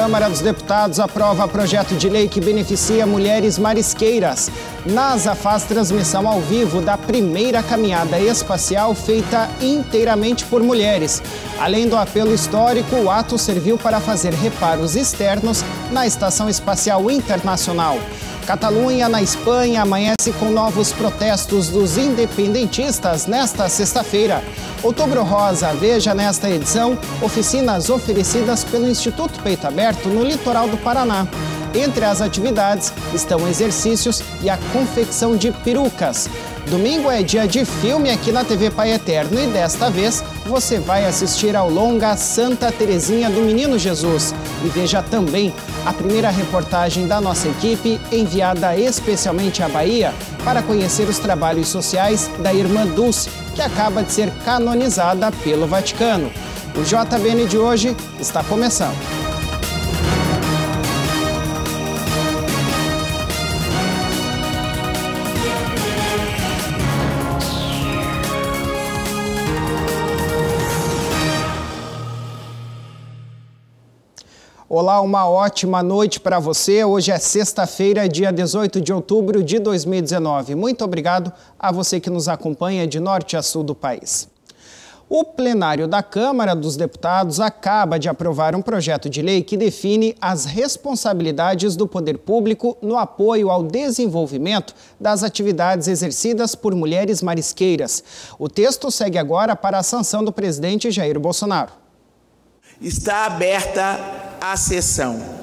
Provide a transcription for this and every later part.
Câmara dos Deputados aprova projeto de lei que beneficia mulheres marisqueiras. NASA faz transmissão ao vivo da primeira caminhada espacial feita inteiramente por mulheres. Além do apelo histórico, o ato serviu para fazer reparos externos na Estação Espacial Internacional. Catalunha, na Espanha, amanhece com novos protestos dos independentistas nesta sexta-feira. Outubro Rosa, veja nesta edição oficinas oferecidas pelo Instituto Peito Aberto no litoral do Paraná. Entre as atividades estão exercícios e a confecção de perucas. Domingo é dia de filme aqui na TV Pai Eterno e desta vez você vai assistir ao longa Santa Terezinha do Menino Jesus. E veja também a primeira reportagem da nossa equipe enviada especialmente à Bahia para conhecer os trabalhos sociais da Irmã Dulce, que acaba de ser canonizada pelo Vaticano. O JBN de hoje está começando. Olá, uma ótima noite para você. Hoje é sexta-feira, dia 18 de outubro de 2019. Muito obrigado a você que nos acompanha de norte a sul do país. O plenário da Câmara dos Deputados acaba de aprovar um projeto de lei que define as responsabilidades do poder público no apoio ao desenvolvimento das atividades exercidas por mulheres marisqueiras. O texto segue agora para a sanção do presidente Jair Bolsonaro. Está aberta a sessão.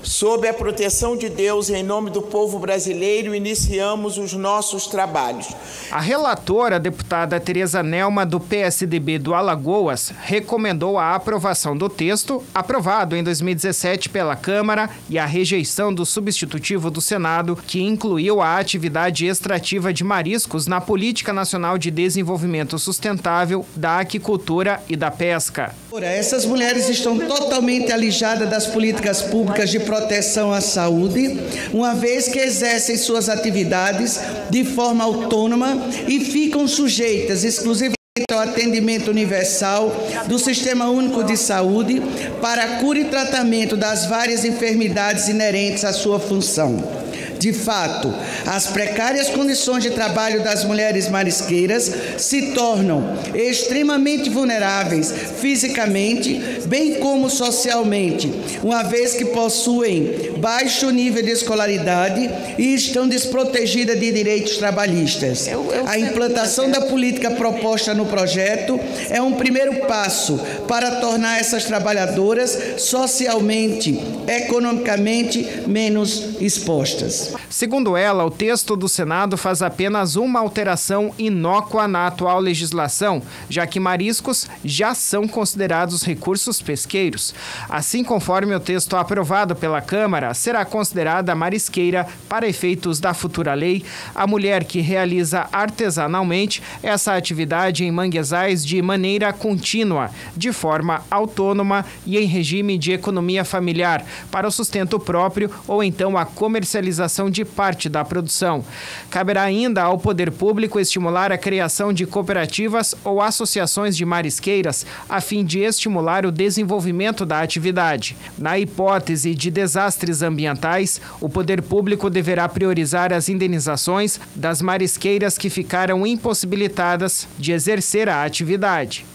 Sob a proteção de Deus, em nome do povo brasileiro, iniciamos os nossos trabalhos. A relatora, a deputada Tereza Nelma, do PSDB do Alagoas, recomendou a aprovação do texto, aprovado em 2017 pela Câmara, e a rejeição do substitutivo do Senado, que incluiu a atividade extrativa de mariscos na Política Nacional de Desenvolvimento Sustentável, da Aquicultura e da Pesca. Essas mulheres estão totalmente alijadas das políticas públicas de proteção à saúde, uma vez que exercem suas atividades de forma autônoma e ficam sujeitas exclusivamente ao atendimento universal do Sistema Único de Saúde para a cura e tratamento das várias enfermidades inerentes à sua função. De fato, as precárias condições de trabalho das mulheres marisqueiras se tornam extremamente vulneráveis fisicamente, bem como socialmente, uma vez que possuem baixo nível de escolaridade e estão desprotegidas de direitos trabalhistas. A implantação da política proposta no projeto é um primeiro passo para tornar essas trabalhadoras socialmente, economicamente menos expostas. Segundo ela, o texto do Senado faz apenas uma alteração inócua na atual legislação, já que mariscos já são considerados recursos pesqueiros. Assim, conforme o texto aprovado pela Câmara, será considerada marisqueira, para efeitos da futura lei, a mulher que realiza artesanalmente essa atividade em manguezais de maneira contínua, de forma autônoma e em regime de economia familiar, para o sustento próprio ou então a comercialização de parte da produção. Caberá ainda ao poder público estimular a criação de cooperativas ou associações de marisqueiras a fim de estimular o desenvolvimento da atividade. Na hipótese de desastres ambientais, o poder público deverá priorizar as indenizações das marisqueiras que ficaram impossibilitadas de exercer a atividade.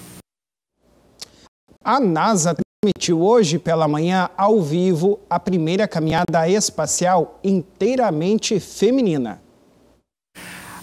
A NASA transmitiu hoje pela manhã, ao vivo, a primeira caminhada espacial inteiramente feminina.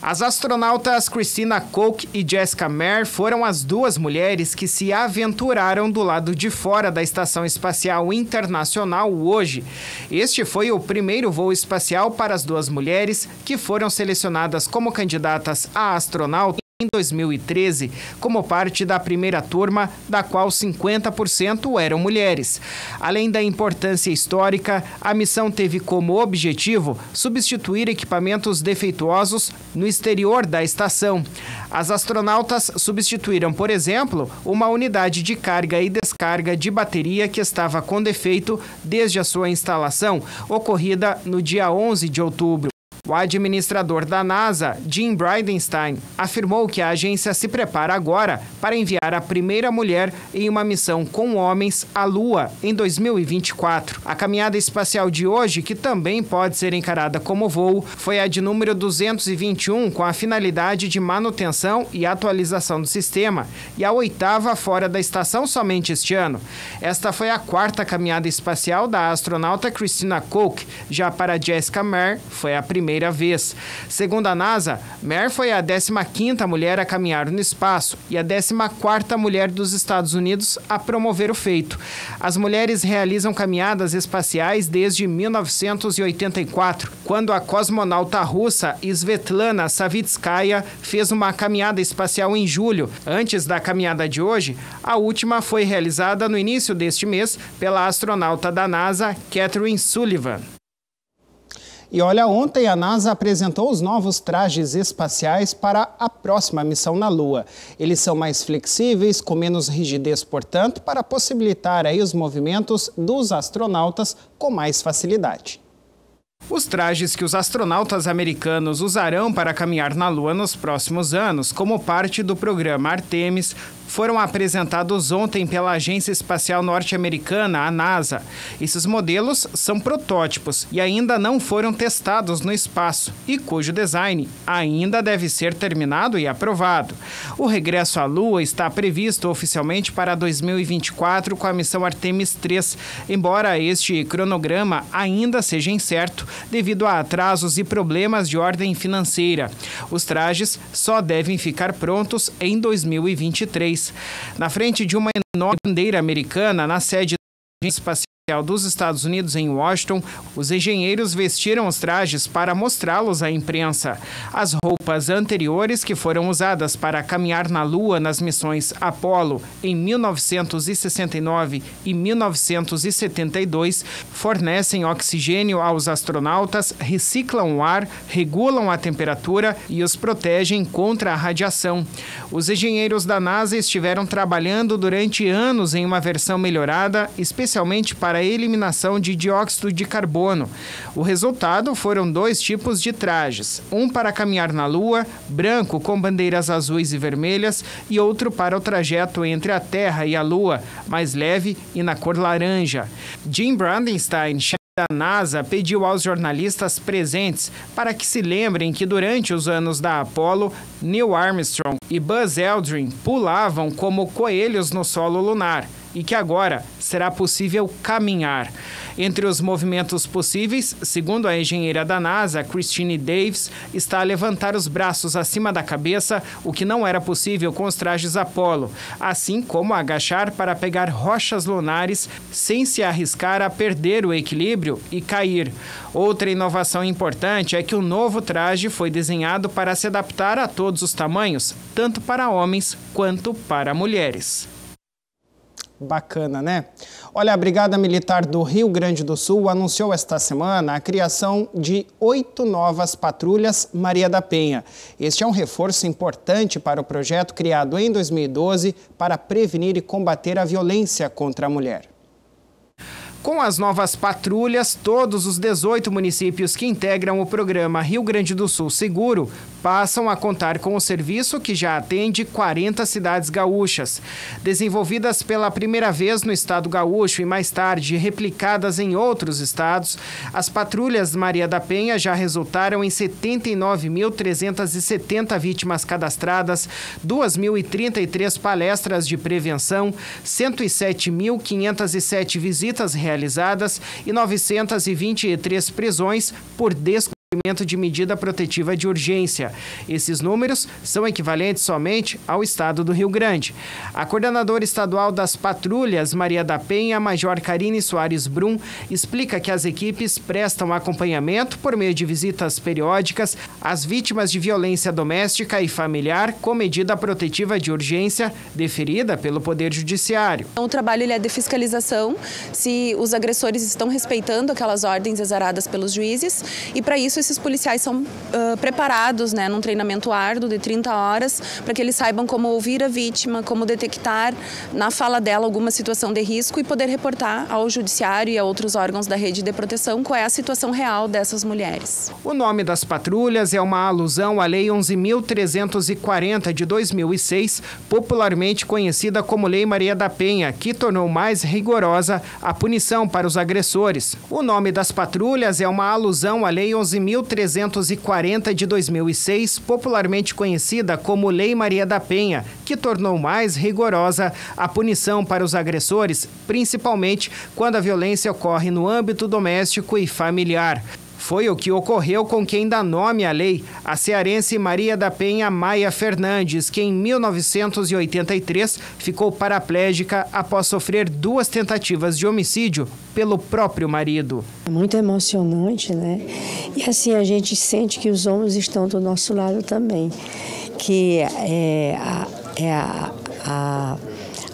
As astronautas Christina Koch e Jessica Meir foram as duas mulheres que se aventuraram do lado de fora da Estação Espacial Internacional hoje. Este foi o primeiro voo espacial para as duas mulheres, que foram selecionadas como candidatas a astronauta em 2013, como parte da primeira turma, da qual 50% eram mulheres. Além da importância histórica, a missão teve como objetivo substituir equipamentos defeituosos no exterior da estação. As astronautas substituíram, por exemplo, uma unidade de carga e descarga de bateria que estava com defeito desde a sua instalação, ocorrida no dia 11 de outubro. O administrador da NASA, Jim Bridenstine, afirmou que a agência se prepara agora para enviar a primeira mulher em uma missão com homens à Lua em 2024. A caminhada espacial de hoje, que também pode ser encarada como voo, foi a de número 221, com a finalidade de manutenção e atualização do sistema, e a 8ª fora da estação somente este ano. Esta foi a 4ª caminhada espacial da astronauta Christina Koch. Já para Jessica Meir, foi a primeira vez. Segundo a NASA, Meir foi a 15ª mulher a caminhar no espaço e a 14ª mulher dos Estados Unidos a promover o feito. As mulheres realizam caminhadas espaciais desde 1984, quando a cosmonauta russa Svetlana Savitskaya fez uma caminhada espacial em julho. Antes da caminhada de hoje, a última foi realizada no início deste mês pela astronauta da NASA, Catherine Sullivan. E olha, ontem a NASA apresentou os novos trajes espaciais para a próxima missão na Lua. Eles são mais flexíveis, com menos rigidez, portanto, para possibilitar aí os movimentos dos astronautas com mais facilidade. Os trajes que os astronautas americanos usarão para caminhar na Lua nos próximos anos, como parte do programa Artemis, foram apresentados ontem pela Agência Espacial Norte-Americana, a NASA. Esses modelos são protótipos e ainda não foram testados no espaço e cujo design ainda deve ser terminado e aprovado. O regresso à Lua está previsto oficialmente para 2024 com a missão Artemis 3, embora este cronograma ainda seja incerto devido a atrasos e problemas de ordem financeira. Os trajes só devem ficar prontos em 2023. Na frente de uma enorme bandeira americana na sede da Agência Espacial dos Estados Unidos em Washington, os engenheiros vestiram os trajes para mostrá-los à imprensa. As roupas anteriores que foram usadas para caminhar na Lua nas missões Apollo em 1969 e 1972 fornecem oxigênio aos astronautas, reciclam o ar, regulam a temperatura e os protegem contra a radiação. Os engenheiros da NASA estiveram trabalhando durante anos em uma versão melhorada, especialmente para a eliminação de dióxido de carbono. O resultado foram 2 tipos de trajes, um para caminhar na Lua, branco com bandeiras azuis e vermelhas, e outro para o trajeto entre a Terra e a Lua, mais leve e na cor laranja. Jim Bridenstine, chefe da NASA, pediu aos jornalistas presentes para que se lembrem que durante os anos da Apollo, Neil Armstrong e Buzz Aldrin pulavam como coelhos no solo lunar e que agora será possível caminhar. Entre os movimentos possíveis, segundo a engenheira da NASA, Christine Davis, está a levantar os braços acima da cabeça, o que não era possível com os trajes Apollo, assim como agachar para pegar rochas lunares sem se arriscar a perder o equilíbrio e cair. Outra inovação importante é que o novo traje foi desenhado para se adaptar a todos os tamanhos, tanto para homens quanto para mulheres. Bacana, né? Olha, a Brigada Militar do Rio Grande do Sul anunciou esta semana a criação de 8 novas patrulhas Maria da Penha. Este é um reforço importante para o projeto criado em 2012 para prevenir e combater a violência contra a mulher. Com as novas patrulhas, todos os 18 municípios que integram o programa Rio Grande do Sul Seguro passam a contar com o serviço que já atende 40 cidades gaúchas. Desenvolvidas pela primeira vez no estado gaúcho e mais tarde replicadas em outros estados, as patrulhas Maria da Penha já resultaram em 79.370 vítimas cadastradas, 2.033 palestras de prevenção, 107.507 visitas realizadas e 923 prisões por descumprimento de medida protetiva de urgência. Esses números são equivalentes somente ao estado do Rio Grande. A coordenadora estadual das patrulhas Maria da Penha, Major Karine Soares Brum, explica que as equipes prestam acompanhamento por meio de visitas periódicas às vítimas de violência doméstica e familiar com medida protetiva de urgência deferida pelo Poder Judiciário. O trabalho ele é de fiscalização, se os agressores estão respeitando aquelas ordens exaradas pelos juízes, e para isso isso, esses policiais são preparados, né, num treinamento árduo de 30 horas, para que eles saibam como ouvir a vítima, como detectar na fala dela alguma situação de risco e poder reportar ao judiciário e a outros órgãos da rede de proteção qual é a situação real dessas mulheres. O nome das patrulhas é uma alusão à Lei 11.340 de 2006, popularmente conhecida como Lei Maria da Penha, que tornou mais rigorosa a punição para os agressores. O nome das patrulhas é uma alusão à Lei 11.340 de 2006, popularmente conhecida como Lei Maria da Penha, que tornou mais rigorosa a punição para os agressores, principalmente quando a violência ocorre no âmbito doméstico e familiar. Foi o que ocorreu com quem dá nome à lei, a cearense Maria da Penha Maia Fernandes, que em 1983 ficou paraplégica após sofrer 2 tentativas de homicídio pelo próprio marido. É muito emocionante, né? E assim a gente sente que os homens estão do nosso lado também, que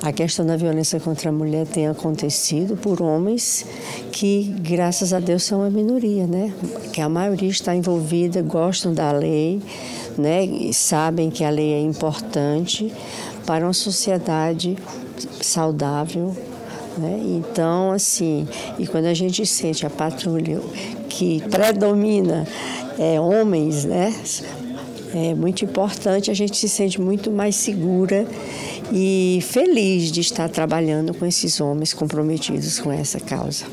a questão da violência contra a mulher tem acontecido por homens que, graças a Deus, são a minoria, né? Que a maioria está envolvida, gostam da lei, né? E sabem que a lei é importante para uma sociedade saudável, né? Então, assim, e quando a gente sente a patrulha que predomina homens, né? É muito importante, a gente se sente muito mais segura e feliz de estar trabalhando com esses homens comprometidos com essa causa.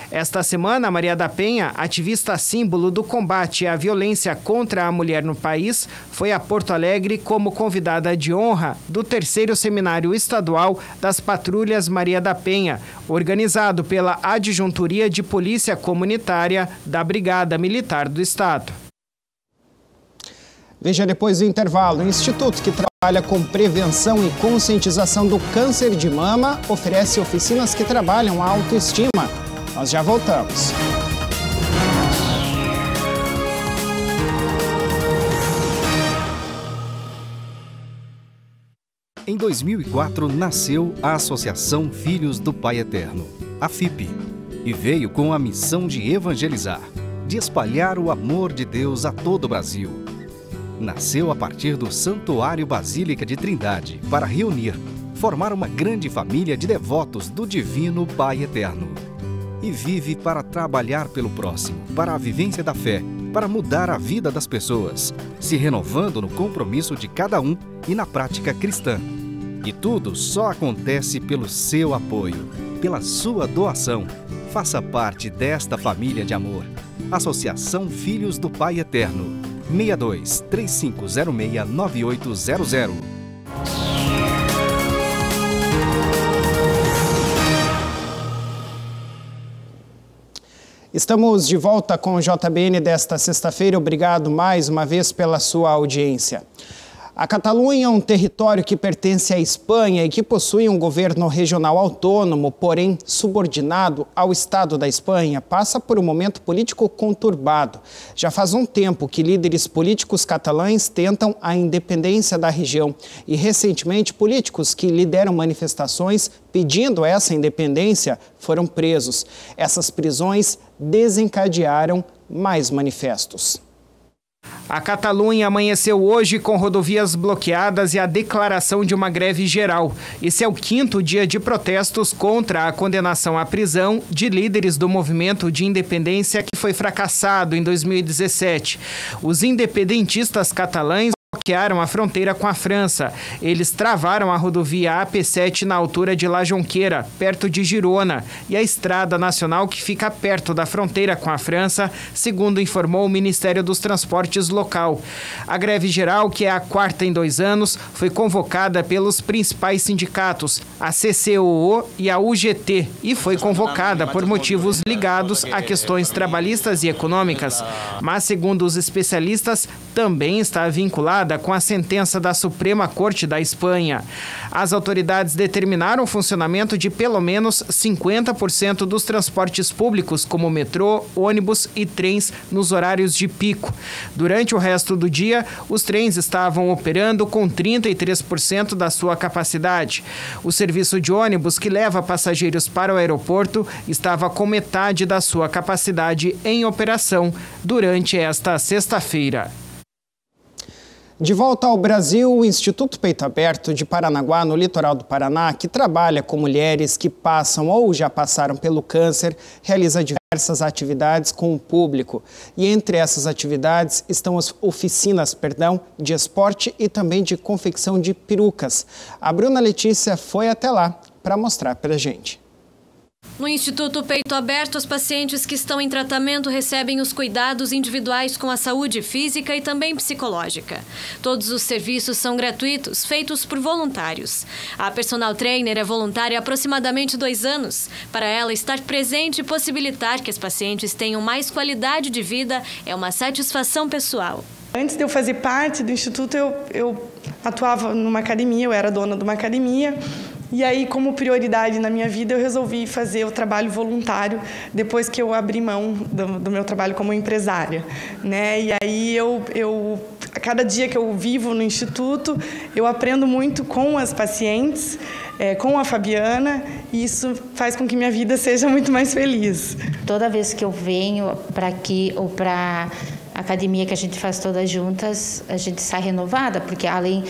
Esta semana, Maria da Penha, ativista símbolo do combate à violência contra a mulher no país, foi a Porto Alegre como convidada de honra do 3º Seminário Estadual das Patrulhas Maria da Penha, organizado pela Adjuntoria de Polícia Comunitária da Brigada Militar do Estado. Veja depois do intervalo. O Instituto, que trabalha com prevenção e conscientização do câncer de mama, oferece oficinas que trabalham a autoestima. Nós já voltamos. Em 2004, nasceu a Associação Filhos do Pai Eterno, a FIP, e veio com a missão de evangelizar, de espalhar o amor de Deus a todo o Brasil. Nasceu a partir do Santuário Basílica de Trindade para reunir, formar uma grande família de devotos do Divino Pai Eterno. E vive para trabalhar pelo próximo, para a vivência da fé, para mudar a vida das pessoas, se renovando no compromisso de cada um e na prática cristã. E tudo só acontece pelo seu apoio, pela sua doação. Faça parte desta família de amor. Associação Filhos do Pai Eterno. 62 3506 9800. Estamos de volta com o JBN desta sexta-feira. Obrigado mais uma vez pela sua audiência. A Catalunha é um território que pertence à Espanha e que possui um governo regional autônomo, porém subordinado ao Estado da Espanha, passa por um momento político conturbado. Já faz um tempo que líderes políticos catalães tentam a independência da região e, recentemente, políticos que lideram manifestações pedindo essa independência foram presos. Essas prisões desencadearam mais manifestos. A Catalunha amanheceu hoje com rodovias bloqueadas e a declaração de uma greve geral. Esse é o 5º dia de protestos contra a condenação à prisão de líderes do movimento de independência que foi fracassado em 2017. Os independentistas catalães bloquearam a fronteira com a França. Eles travaram a rodovia AP7 na altura de La Jonquera, perto de Girona, e a estrada nacional que fica perto da fronteira com a França, segundo informou o Ministério dos Transportes local. A greve geral, que é a 4ª em 2 anos, foi convocada pelos principais sindicatos, a CCOO e a UGT, e foi convocada por motivos ligados a questões trabalhistas e econômicas. Mas, segundo os especialistas, também está vinculada com a sentença da Suprema Corte da Espanha. As autoridades determinaram o funcionamento de pelo menos 50% dos transportes públicos, como metrô, ônibus e trens, nos horários de pico. Durante o resto do dia, os trens estavam operando com 33% da sua capacidade. O serviço de ônibus que leva passageiros para o aeroporto estava com metade da sua capacidade em operação durante esta sexta-feira. De volta ao Brasil, o Instituto Peito Aberto de Paranaguá, no litoral do Paraná, que trabalha com mulheres que passam ou já passaram pelo câncer, realiza diversas atividades com o público. E entre essas atividades estão as oficinas, de esporte e também de confecção de perucas. A Bruna Letícia foi até lá para mostrar para a gente. No Instituto Peito Aberto, os pacientes que estão em tratamento recebem os cuidados individuais com a saúde física e também psicológica. Todos os serviços são gratuitos, feitos por voluntários. A personal trainer é voluntária há aproximadamente 2 anos. Para ela, estar presente e possibilitar que as pacientes tenham mais qualidade de vida é uma satisfação pessoal. Antes de eu fazer parte do Instituto, eu atuava numa academia, eu era dona de uma academia. E aí, como prioridade na minha vida, eu resolvi fazer o trabalho voluntário depois que eu abri mão do meu trabalho como empresária, né? E aí, a cada dia que eu vivo no Instituto, eu aprendo muito com as pacientes, com a Fabiana, e isso faz com que minha vida seja muito mais feliz. Toda vez que eu venho para aqui ou para academia que a gente faz todas juntas, a gente sai renovada, porque além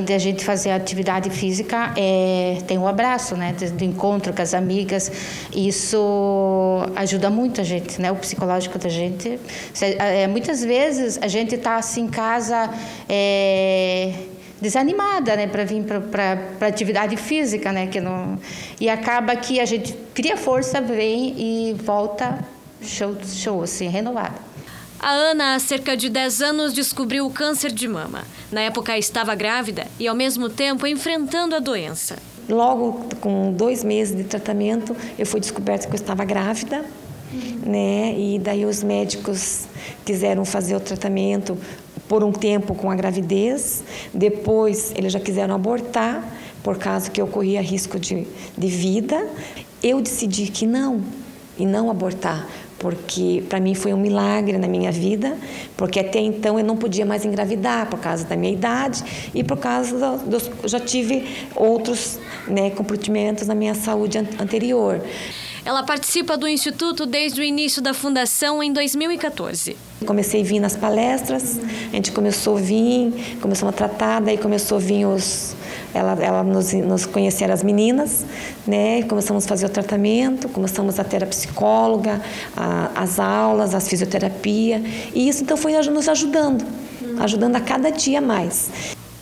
de a gente fazer atividade física, tem o abraço, né, do encontro com as amigas. Isso ajuda muito a gente, né, o psicológico da gente. Muitas vezes a gente está assim em casa desanimada, né, para vir para atividade física, né, e acaba que a gente cria força, vem e volta show assim, renovada. A Ana, há cerca de 10 anos, descobriu o câncer de mama. Na época, estava grávida e, ao mesmo tempo, enfrentando a doença. Logo, com 2 meses de tratamento, eu fui descoberta que eu estava grávida, né? E daí os médicos quiseram fazer o tratamento por um tempo com a gravidez. Depois, eles já quiseram abortar, por causa que eu corria risco de vida. Eu decidi que não, e não abortar, porque para mim foi um milagre na minha vida, porque até então eu não podia mais engravidar por causa da minha idade e por causa já tive outros, né, comprometimentos na minha saúde anterior. Ela participa do Instituto desde o início da fundação em 2014. Comecei a vir nas palestras, a gente começou a vir, começamos a tratar, daí começou a vir ela nos conhecer as meninas, né? Começamos a fazer o tratamento, começamos a ter a psicóloga, as aulas, as fisioterapia, e isso então foi nos ajudando a cada dia mais.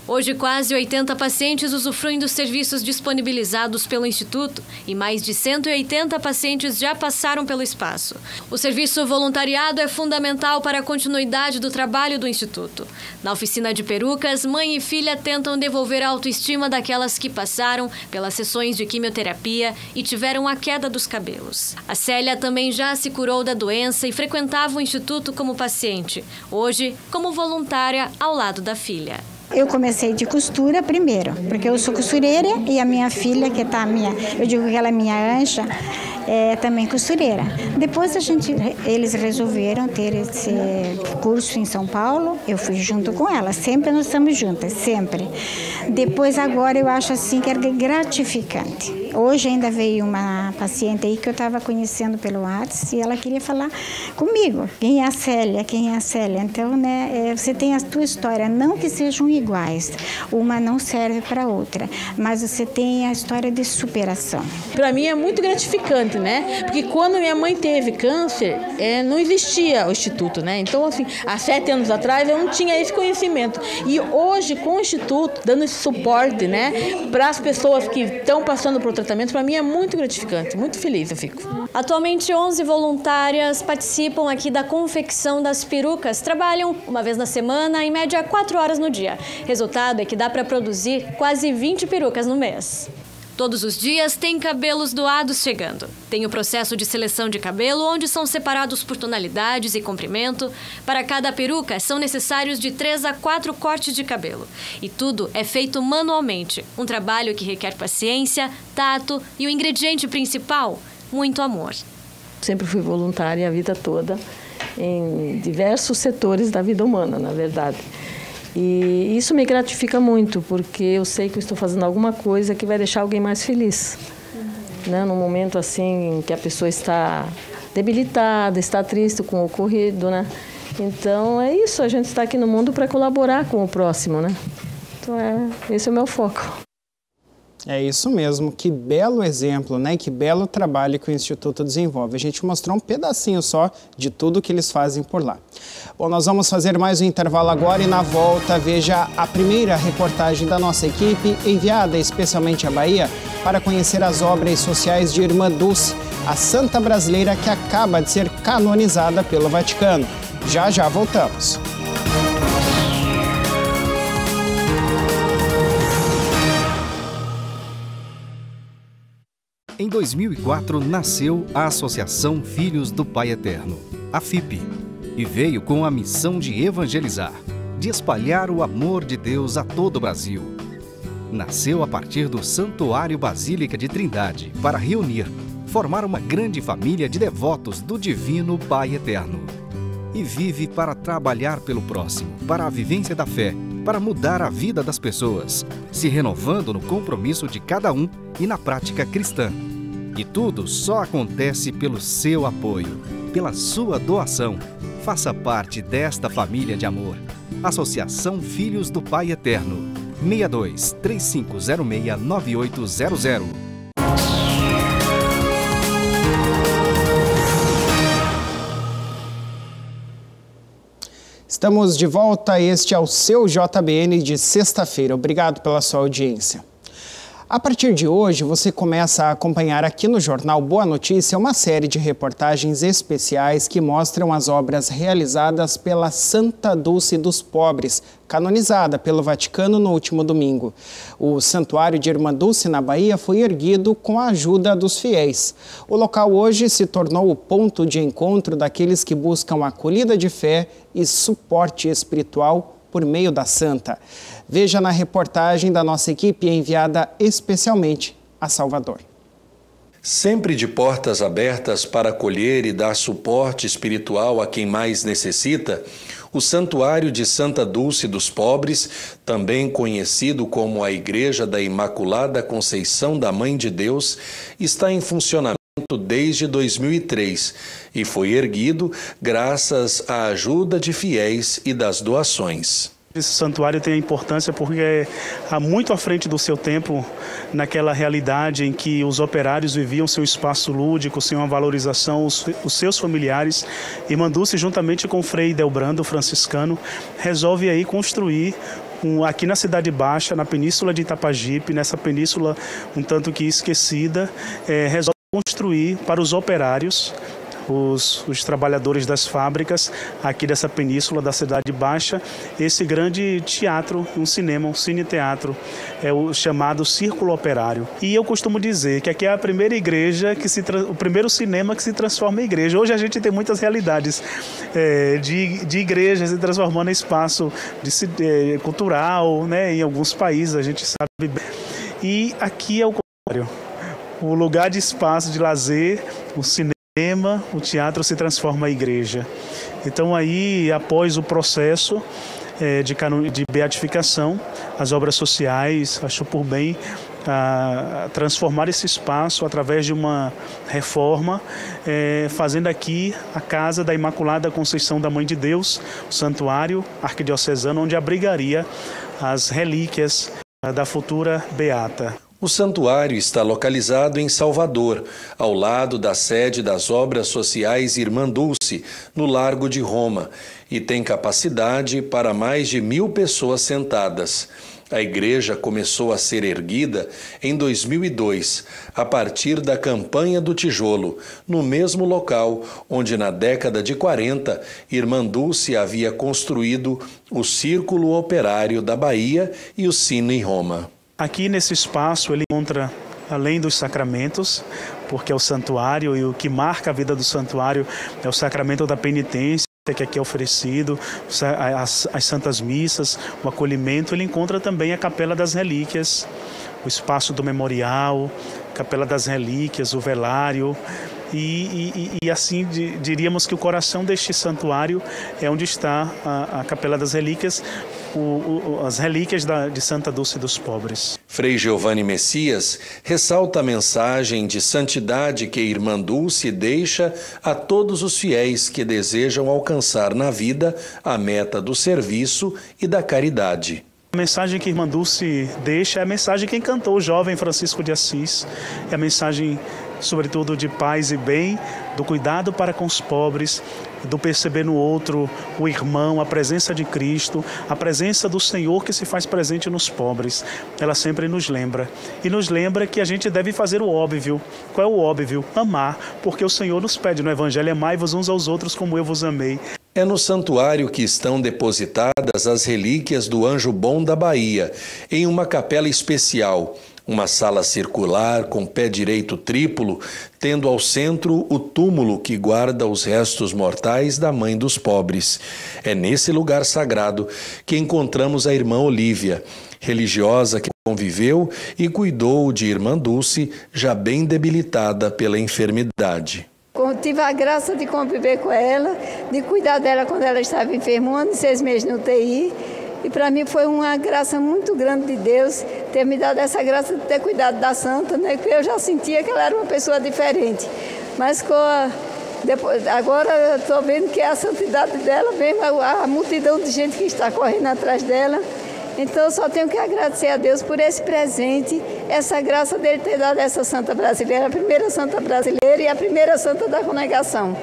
Hoje, quase 80 pacientes usufruem dos serviços disponibilizados pelo Instituto e mais de 180 pacientes já passaram pelo espaço. O serviço voluntariado é fundamental para a continuidade do trabalho do Instituto. Na oficina de perucas, mãe e filha tentam devolver a autoestima daquelas que passaram pelas sessões de quimioterapia e tiveram a queda dos cabelos. A Célia também já se curou da doença e frequentava o Instituto como paciente, hoje como voluntária ao lado da filha. Eu comecei de costura primeiro, porque eu sou costureira e a minha filha, que tá eu digo que ela é minha anja, é também costureira. Depois eles resolveram ter esse curso em São Paulo, eu fui junto com ela, sempre nós estamos juntas, sempre. Depois agora eu acho assim que é gratificante. Hoje ainda veio uma paciente aí que eu estava conhecendo pelo WhatsApp e ela queria falar comigo. Quem é a Célia? Quem é a Célia? Então, né, você tem a tua história, não que sejam iguais, uma não serve para outra, mas você tem a história de superação. Para mim é muito gratificante, né? Porque quando minha mãe teve câncer, não existia o Instituto, né? Então, assim, há 7 anos atrás eu não tinha esse conhecimento. E hoje, com o Instituto, dando esse suporte, né, para as pessoas que estão passando por tratamento, para mim é muito gratificante, muito feliz eu fico. Atualmente, 11 voluntárias participam aqui da confecção das perucas. Trabalham uma vez na semana, em média 4 horas no dia. Resultado é que dá para produzir quase 20 perucas no mês. Todos os dias tem cabelos doados chegando. Tem o processo de seleção de cabelo, onde são separados por tonalidades e comprimento. Para cada peruca, são necessários de 3 a 4 cortes de cabelo. E tudo é feito manualmente. Um trabalho que requer paciência, tato e o ingrediente principal, muito amor. Sempre fui voluntária a vida toda, em diversos setores da vida humana, na verdade. E isso me gratifica muito, porque eu sei que eu estou fazendo alguma coisa que vai deixar alguém mais feliz. Né? Num momento assim que a pessoa está debilitada, está triste com o ocorrido, né? Então é isso, a gente está aqui no mundo para colaborar com o próximo, né? Então esse é o meu foco. É isso mesmo, que belo exemplo, né? Que belo trabalho que o Instituto desenvolve. A gente mostrou um pedacinho só de tudo que eles fazem por lá. Bom, nós vamos fazer mais um intervalo agora e na volta veja a primeira reportagem da nossa equipe, enviada especialmente à Bahia, para conhecer as obras sociais de Irmã Dulce, a santa brasileira que acaba de ser canonizada pelo Vaticano. Já já voltamos. Em 2004, nasceu a Associação Filhos do Pai Eterno, a FIP, e veio com a missão de evangelizar, de espalhar o amor de Deus a todo o Brasil. Nasceu a partir do Santuário Basílica de Trindade para reunir, formar uma grande família de devotos do Divino Pai Eterno. E vive para trabalhar pelo próximo, para a vivência da fé, para mudar a vida das pessoas, se renovando no compromisso de cada um e na prática cristã. E tudo só acontece pelo seu apoio, pela sua doação. Faça parte desta família de amor. Associação Filhos do Pai Eterno. 62 3506 9800. Estamos de volta, este é o seu JBN de sexta-feira. Obrigado pela sua audiência. A partir de hoje, você começa a acompanhar aqui no Jornal Boa Notícia uma série de reportagens especiais que mostram as obras realizadas pela Santa Dulce dos Pobres, canonizada pelo Vaticano no último domingo. O Santuário de Irmã Dulce, na Bahia, foi erguido com a ajuda dos fiéis. O local hoje se tornou o ponto de encontro daqueles que buscam acolhida de fé e suporte espiritual por meio da santa. Veja na reportagem da nossa equipe enviada especialmente a Salvador. Sempre de portas abertas para acolher e dar suporte espiritual a quem mais necessita, o Santuário de Santa Dulce dos Pobres, também conhecido como a Igreja da Imaculada Conceição da Mãe de Deus, está em funcionamento desde 2003 e foi erguido graças à ajuda de fiéis e das doações. Esse santuário tem a importância porque é muito à frente do seu tempo, naquela realidade em que os operários viviam seu espaço lúdico, sem uma valorização, os seus familiares. Irmã Dulce, juntamente com o Frei Delbrando, franciscano, resolve aí construir aqui na Cidade Baixa, na Península de Itapajipe, nessa península um tanto que esquecida, resolve construir para os operários, os trabalhadores das fábricas aqui dessa península da Cidade Baixa, esse grande teatro, um cinema, um cine-teatro, é o chamado Círculo Operário. E eu costumo dizer que aqui é a primeira igreja, o primeiro cinema que se transforma em igreja. Hoje a gente tem muitas realidades de igrejas se transformando em espaço cultural, né? Em alguns países a gente sabe bem. E aqui é o contrário. O lugar de espaço de lazer, o cinema, o teatro se transforma em igreja. Então aí, após o processo de beatificação, as obras sociais achou por bem transformar esse espaço através de uma reforma, fazendo aqui a Casa da Imaculada Conceição da Mãe de Deus, o santuário arquidiocesano, onde abrigaria as relíquias da futura beata. O santuário está localizado em Salvador, ao lado da sede das Obras Sociais Irmã Dulce, no Largo de Roma, e tem capacidade para mais de 1.000 pessoas sentadas. A igreja começou a ser erguida em 2002, a partir da Campanha do Tijolo, no mesmo local onde na década de 40, Irmã Dulce havia construído o Círculo Operário da Bahia e o Cine em Roma. Aqui nesse espaço ele encontra além dos sacramentos, porque é o santuário, e o que marca a vida do santuário é o sacramento da penitência, que aqui é oferecido, as santas missas, o acolhimento. Ele encontra também a Capela das Relíquias, o espaço do memorial, Capela das Relíquias, o velário. E assim diríamos que o coração deste santuário é onde está a Capela das Relíquias, as relíquias de Santa Dulce dos Pobres. Frei Giovanni Messias ressalta a mensagem de santidade que a Irmã Dulce deixa a todos os fiéis que desejam alcançar na vida a meta do serviço e da caridade. A mensagem que a Irmã Dulce deixa é a mensagem que encantou o jovem Francisco de Assis, é a mensagem sobretudo de paz e bem, do cuidado para com os pobres, do perceber no outro o irmão, a presença de Cristo, a presença do Senhor que se faz presente nos pobres. Ela sempre nos lembra. E nos lembra que a gente deve fazer o óbvio. Qual é o óbvio? Amar, porque o Senhor nos pede no Evangelho: amai-vos uns aos outros como eu vos amei. É no santuário que estão depositadas as relíquias do Anjo Bom da Bahia, em uma capela especial. Uma sala circular com pé direito triplo, tendo ao centro o túmulo que guarda os restos mortais da Mãe dos Pobres. É nesse lugar sagrado que encontramos a Irmã Olívia, religiosa que conviveu e cuidou de Irmã Dulce, já bem debilitada pela enfermidade. Tive a graça de conviver com ela, de cuidar dela quando ela estava enferma, 1 ano e 6 meses no UTI. E para mim foi uma graça muito grande de Deus ter me dado essa graça de ter cuidado da santa, né? Porque eu já sentia que ela era uma pessoa diferente. Mas agora eu estou vendo que é a santidade dela mesmo, a multidão de gente que está correndo atrás dela. Então eu só tenho que agradecer a Deus por esse presente, essa graça dele ter dado essa santa brasileira, a primeira santa brasileira e a primeira santa da congregação.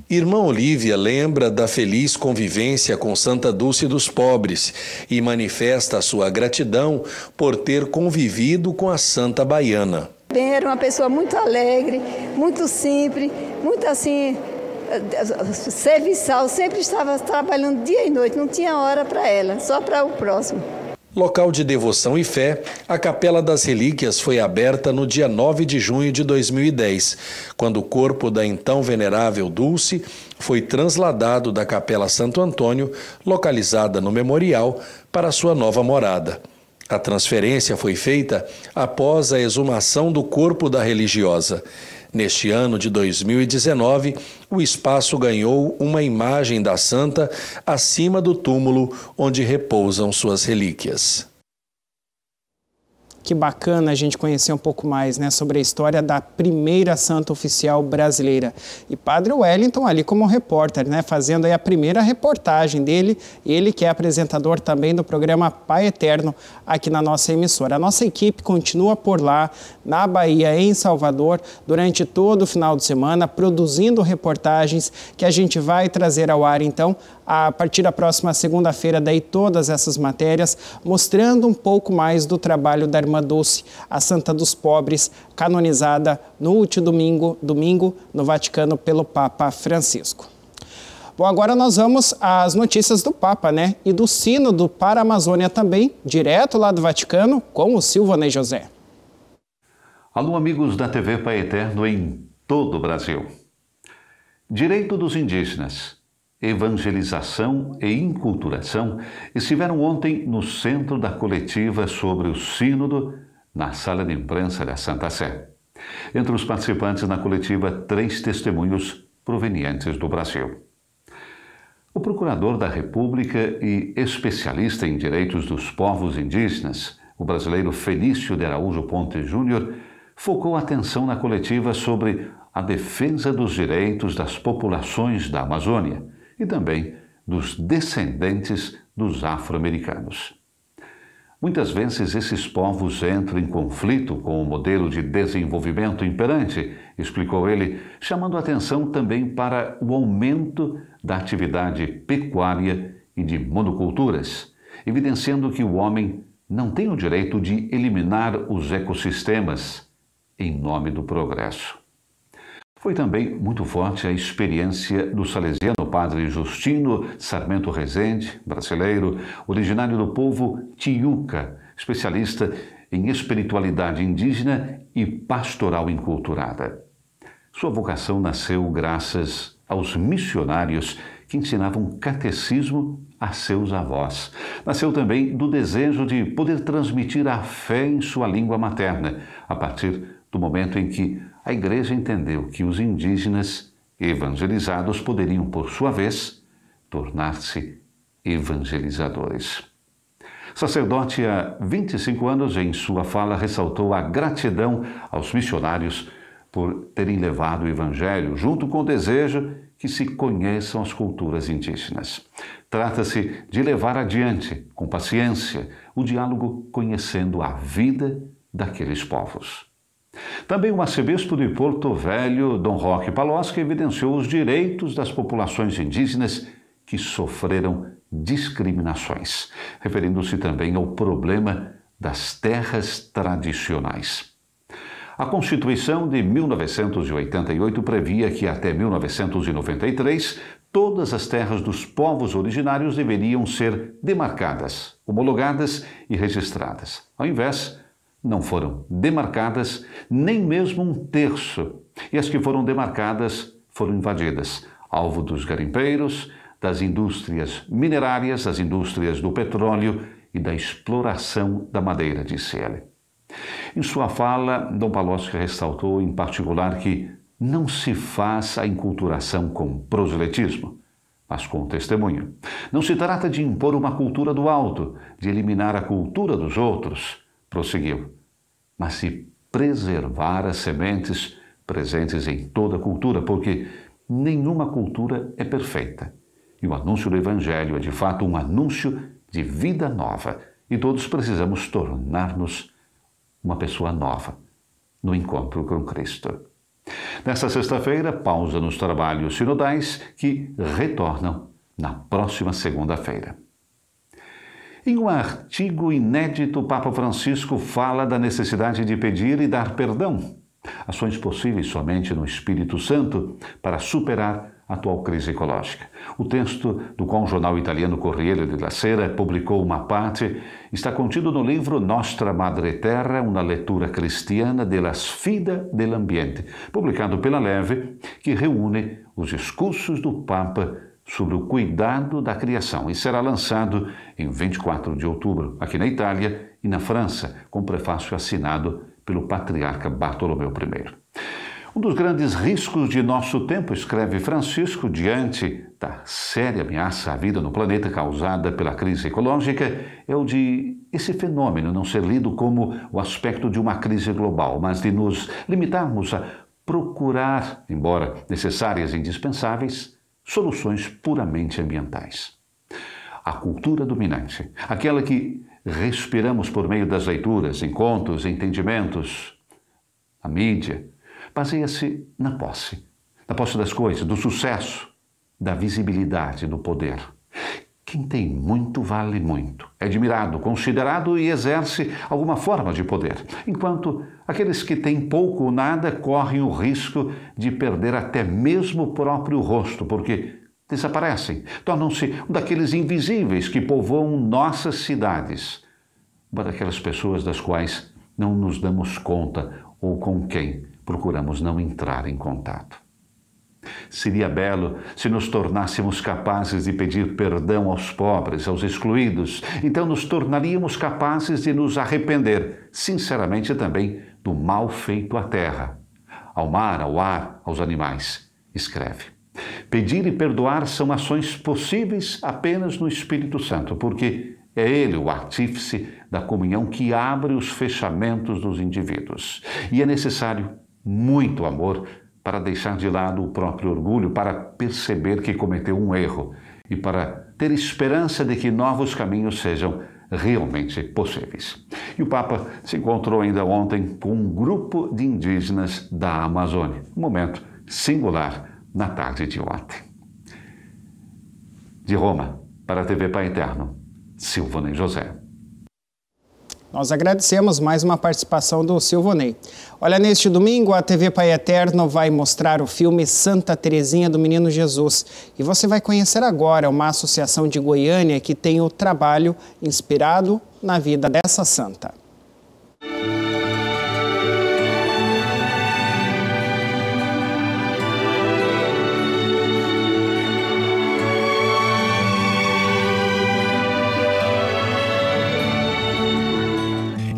Irmã Olívia lembra da feliz convivência com Santa Dulce dos Pobres e manifesta a sua gratidão por ter convivido com a Santa Baiana. Era uma pessoa muito alegre, muito simples, muito assim, serviçal, sempre estava trabalhando dia e noite, não tinha hora para ela, só para o próximo. Local de devoção e fé, a Capela das Relíquias foi aberta no dia 9 de junho de 2010, quando o corpo da então venerável Dulce foi transladado da Capela Santo Antônio, localizada no memorial, para sua nova morada. A transferência foi feita após a exumação do corpo da religiosa. Neste ano de 2019, o espaço ganhou uma imagem da santa acima do túmulo onde repousam suas relíquias. Que bacana a gente conhecer um pouco mais, né, sobre a história da primeira santa oficial brasileira. E Padre Wellington ali como repórter, né, fazendo aí a primeira reportagem dele, ele que é apresentador também do programa Pai Eterno aqui na nossa emissora. A nossa equipe continua por lá, na Bahia, em Salvador, durante todo o final de semana, produzindo reportagens que a gente vai trazer ao ar, então, a partir da próxima segunda-feira, daí todas essas matérias, mostrando um pouco mais do trabalho da Irmã Dulce, a Santa dos Pobres, canonizada no último domingo no Vaticano pelo Papa Francisco. Bom, agora nós vamos às notícias do Papa, né? E do Sínodo para a Amazônia também, direto lá do Vaticano, com o Silvanei José. Alô, amigos da TV Pai Eterno em todo o Brasil. Direito dos indígenas, evangelização e inculturação estiveram ontem no centro da coletiva sobre o Sínodo, na sala de imprensa da Santa Sé. Entre os participantes na coletiva, 3 testemunhos provenientes do Brasil. O procurador da República e especialista em direitos dos povos indígenas, o brasileiro Felício de Araújo Ponte Júnior, focou a atenção na coletiva sobre a defesa dos direitos das populações da Amazônia e também dos descendentes dos afro-americanos. Muitas vezes esses povos entram em conflito com o modelo de desenvolvimento imperante, explicou ele, chamando a atenção também para o aumento da atividade pecuária e de monoculturas, evidenciando que o homem não tem o direito de eliminar os ecossistemas em nome do progresso. Foi também muito forte a experiência do salesiano padre Justino Sarmento Rezende, brasileiro, originário do povo Tiuca, especialista em espiritualidade indígena e pastoral enculturada. Sua vocação nasceu graças aos missionários que ensinavam catecismo a seus avós. Nasceu também do desejo de poder transmitir a fé em sua língua materna, a partir do momento em que a Igreja entendeu que os indígenas evangelizados poderiam, por sua vez, tornar-se evangelizadores. Sacerdote há 25 anos, em sua fala, ressaltou a gratidão aos missionários por terem levado o Evangelho, junto com o desejo que se conheçam as culturas indígenas. Trata-se de levar adiante, com paciência, o diálogo conhecendo a vida daqueles povos. Também o arcebispo de Porto Velho, Dom Roque Palosca, evidenciou os direitos das populações indígenas que sofreram discriminações, referindo-se também ao problema das terras tradicionais. A Constituição de 1988 previa que até 1993 todas as terras dos povos originários deveriam ser demarcadas, homologadas e registradas. Ao invés, não foram demarcadas nem mesmo um terço, e as que foram demarcadas foram invadidas, alvo dos garimpeiros, das indústrias minerárias, das indústrias do petróleo e da exploração da madeira, disse ele. Em sua fala, Dom Palosca ressaltou em particular que não se faz a enculturação com proselitismo, mas com testemunho. Não se trata de impor uma cultura do alto, de eliminar a cultura dos outros, prosseguiu, mas de preservar as sementes presentes em toda cultura, porque nenhuma cultura é perfeita. E o anúncio do Evangelho é, de fato, um anúncio de vida nova. E todos precisamos tornar-nos uma pessoa nova no encontro com Cristo. Nesta sexta-feira, pausa nos trabalhos sinodais que retornam na próxima segunda-feira. Em um artigo inédito, o Papa Francisco fala da necessidade de pedir e dar perdão, ações possíveis somente no Espírito Santo para superar a atual crise ecológica. O texto do qual o jornal italiano Corriere della Sera publicou uma parte está contido no livro Nostra Madre Terra, uma leitura cristiana della sfida dell'ambiente, publicado pela Leve, que reúne os discursos do Papa sobre o cuidado da criação e será lançado em 24 de outubro, aqui na Itália e na França, com prefácio assinado pelo patriarca Bartolomeu I. Um dos grandes riscos de nosso tempo, escreve Francisco, diante da séria ameaça à vida no planeta causada pela crise ecológica, é o de esse fenômeno não ser lido como o aspecto de uma crise global, mas de nos limitarmos a procurar, embora necessárias e indispensáveis, soluções puramente ambientais. A cultura dominante, aquela que respiramos por meio das leituras, encontros, entendimentos, a mídia, baseia-se na posse das coisas, do sucesso, da visibilidade, do poder. Quem tem muito vale muito, é admirado, considerado e exerce alguma forma de poder, enquanto aqueles que têm pouco ou nada correm o risco de perder até mesmo o próprio rosto, porque desaparecem, tornam-se um daqueles invisíveis que povoam nossas cidades, uma daquelas pessoas das quais não nos damos conta ou com quem procuramos não entrar em contato. Seria belo se nos tornássemos capazes de pedir perdão aos pobres, aos excluídos. Então nos tornaríamos capazes de nos arrepender, sinceramente também, do mal feito à terra, ao mar, ao ar, aos animais. Escreve. Pedir e perdoar são ações possíveis apenas no Espírito Santo, porque é Ele o artífice da comunhão que abre os fechamentos dos indivíduos. E é necessário muito amor para deixar de lado o próprio orgulho, para perceber que cometeu um erro e para ter esperança de que novos caminhos sejam realmente possíveis. E o Papa se encontrou ainda ontem com um grupo de indígenas da Amazônia, um momento singular na tarde de ontem. De Roma, para a TV Pai Eterno, Silvonei José. Nós agradecemos mais uma participação do Silvonei. Olha, neste domingo a TV Pai Eterno vai mostrar o filme Santa Teresinha do Menino Jesus. E você vai conhecer agora uma associação de Goiânia que tem o trabalho inspirado na vida dessa santa.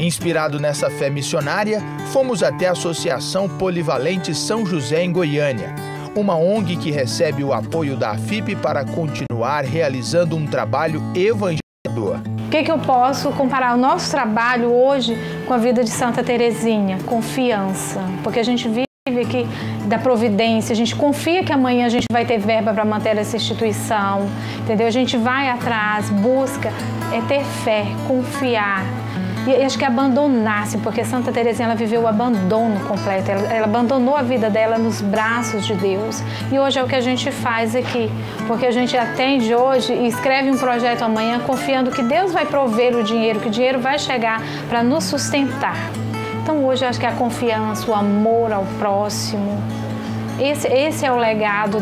Inspirado nessa fé missionária, fomos até a Associação Polivalente São José em Goiânia, uma ONG que recebe o apoio da AFIP para continuar realizando um trabalho evangelizador. O que eu posso comparar o nosso trabalho hoje com a vida de Santa Terezinha? Confiança, porque a gente vive aqui da providência, a gente confia que amanhã a gente vai ter verba para manter essa instituição, entendeu? A gente vai atrás, busca, ter fé, confiar. E acho que abandonar-se, porque Santa Terezinha ela viveu o abandono completo, ela abandonou a vida dela nos braços de Deus. E hoje é o que a gente faz aqui, porque a gente atende hoje e escreve um projeto amanhã confiando que Deus vai prover o dinheiro, que o dinheiro vai chegar para nos sustentar. Então hoje eu acho que a confiança, o amor ao próximo, esse é o legado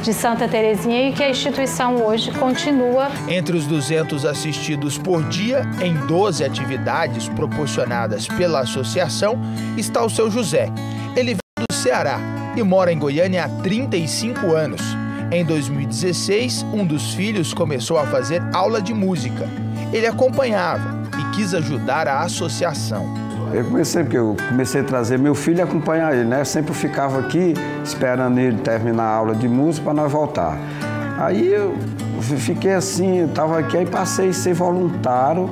de Santa Terezinha e que a instituição hoje continua. Entre os 200 assistidos por dia, em 12 atividades proporcionadas pela associação, está o seu José. Ele veio do Ceará e mora em Goiânia há 35 anos. Em 2016, um dos filhos começou a fazer aula de música. Ele acompanhava e quis ajudar a associação. Eu comecei a trazer meu filho e acompanhar ele, né? Eu sempre ficava aqui esperando ele terminar a aula de música para nós voltar. Aí eu fiquei assim, eu estava aqui, aí passei a ser voluntário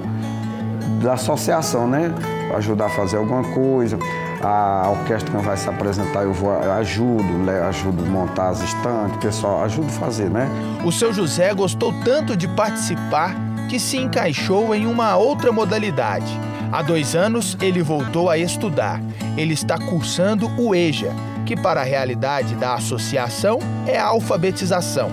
da associação, né? Para ajudar a fazer alguma coisa. A orquestra que vai se apresentar, eu ajudo a montar as estantes, o pessoal ajuda a fazer, né? O seu José gostou tanto de participar que se encaixou em uma outra modalidade. Há 2 anos, ele voltou a estudar. Ele está cursando o EJA, que para a realidade da associação é a alfabetização.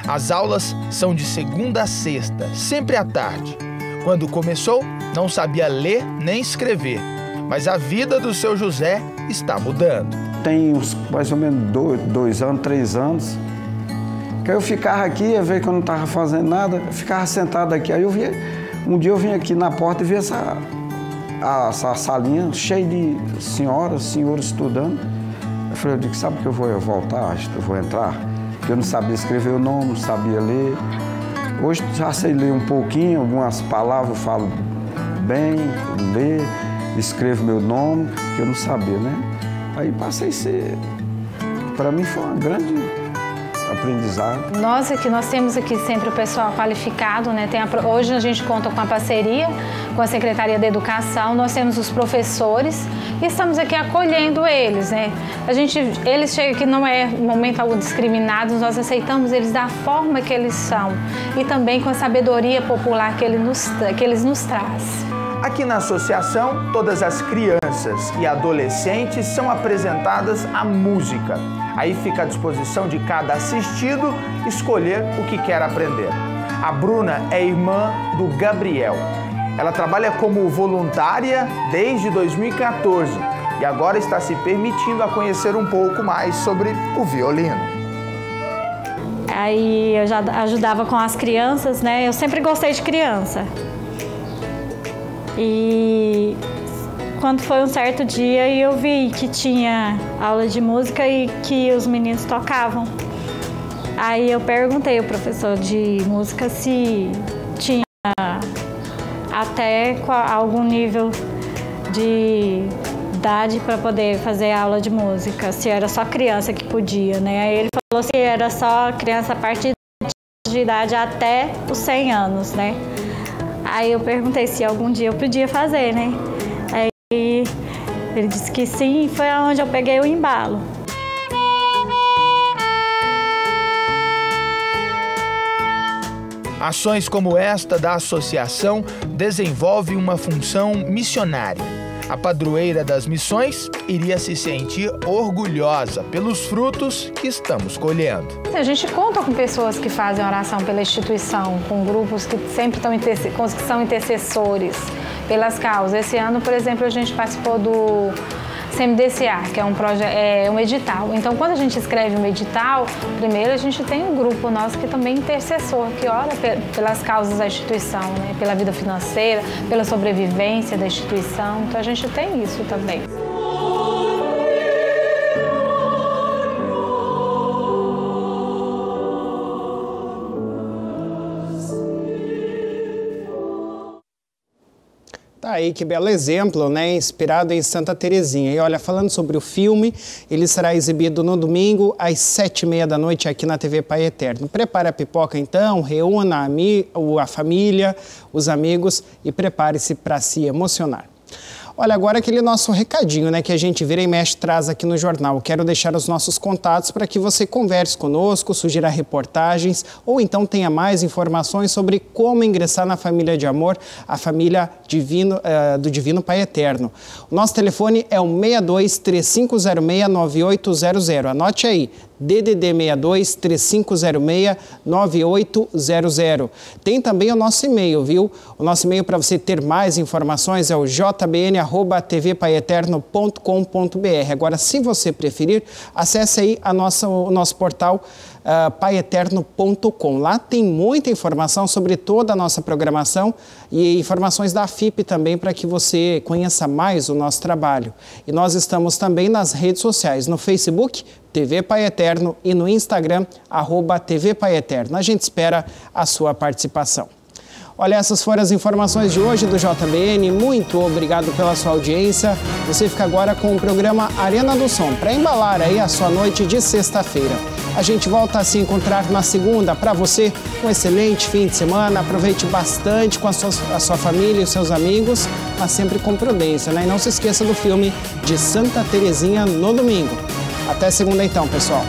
As aulas são de segunda a sexta, sempre à tarde. Quando começou, não sabia ler nem escrever, mas a vida do seu José está mudando. Tem uns mais ou menos 2 anos, 3 anos, que eu ficava aqui, ia ver que eu não estava fazendo nada, eu ficava sentado aqui. Aí um dia eu vim aqui na porta e vi essa salinha cheia de senhores estudando. Eu falei, sabe que eu vou voltar, eu vou entrar? Porque eu não sabia escrever o nome, não sabia ler. Hoje já sei ler um pouquinho, algumas palavras eu falo bem, ler, escrevo meu nome, que eu não sabia, né? Aí passei a ser, para mim foi uma grande aprendizado. Nós temos aqui sempre o pessoal qualificado, né? Hoje a gente conta com a parceria com a Secretaria da Educação, nós temos os professores e estamos aqui acolhendo eles, né? Eles chegam aqui, não é momento algum discriminados, nós aceitamos eles da forma que eles são e também com a sabedoria popular que eles nos trazem. Aqui na associação, todas as crianças e adolescentes são apresentadas à música. Aí fica à disposição de cada assistido escolher o que quer aprender. A Bruna é irmã do Gabriel. Ela trabalha como voluntária desde 2014 e agora está se permitindo a conhecer um pouco mais sobre o violino. Aí eu já ajudava com as crianças, né? Eu sempre gostei de criança. E quando foi um certo dia eu vi que tinha aula de música e que os meninos tocavam. Aí eu perguntei ao professor de música se tinha até algum nível de idade para poder fazer aula de música, se era só criança que podia, né? Aí ele falou que era só criança a partir de idade até os 100 anos, né? Aí eu perguntei se algum dia eu podia fazer, né? Aí ele disse que sim, e foi onde eu peguei o embalo. Ações como esta da associação desenvolvem uma função missionária. A padroeira das missões iria se sentir orgulhosa pelos frutos que estamos colhendo. A gente conta com pessoas que fazem oração pela instituição, com grupos que sempre são intercessores pelas causas. Esse ano, por exemplo, a gente participou do CMDCA, que é um edital. Então, quando a gente escreve um edital, primeiro a gente tem um grupo nosso que também é intercessor, que ora pelas causas da instituição, né? Pela vida financeira, pela sobrevivência da instituição. Então, a gente tem isso também. Tá aí, que belo exemplo, né? Inspirado em Santa Terezinha. E olha, falando sobre o filme, ele será exibido no domingo às 7h30 da noite aqui na TV Pai Eterno. Prepare a pipoca então, reúna a família, os amigos e prepare-se para se emocionar. Olha, agora aquele nosso recadinho, né, que a gente vira e mexe traz aqui no jornal. Quero deixar os nossos contatos para que você converse conosco, sugira reportagens ou então tenha mais informações sobre como ingressar na família de amor, a família do Divino Pai Eterno. O nosso telefone é o 62-3506-9800. Anote aí, DDD 62-3506-9800. Tem também o nosso e-mail, viu? O nosso e-mail para você ter mais informações é o jbn@tvpaeterno.com.br. Agora, se você preferir, acesse aí o nosso portal paieterno.com. Lá tem muita informação sobre toda a nossa programação e informações da FIP também para que você conheça mais o nosso trabalho. E nós estamos também nas redes sociais, no Facebook, TV Pai Eterno, e no Instagram, @TV Pai Eterno. A gente espera a sua participação. Olha, essas foram as informações de hoje do JBN. Muito obrigado pela sua audiência. Você fica agora com o programa Arena do Som, para embalar aí a sua noite de sexta-feira. A gente volta a se encontrar na segunda. Para você, um excelente fim de semana. Aproveite bastante com a sua família e os seus amigos, mas sempre com prudência, né? E não se esqueça do filme de Santa Terezinha no domingo. Até segunda então, pessoal.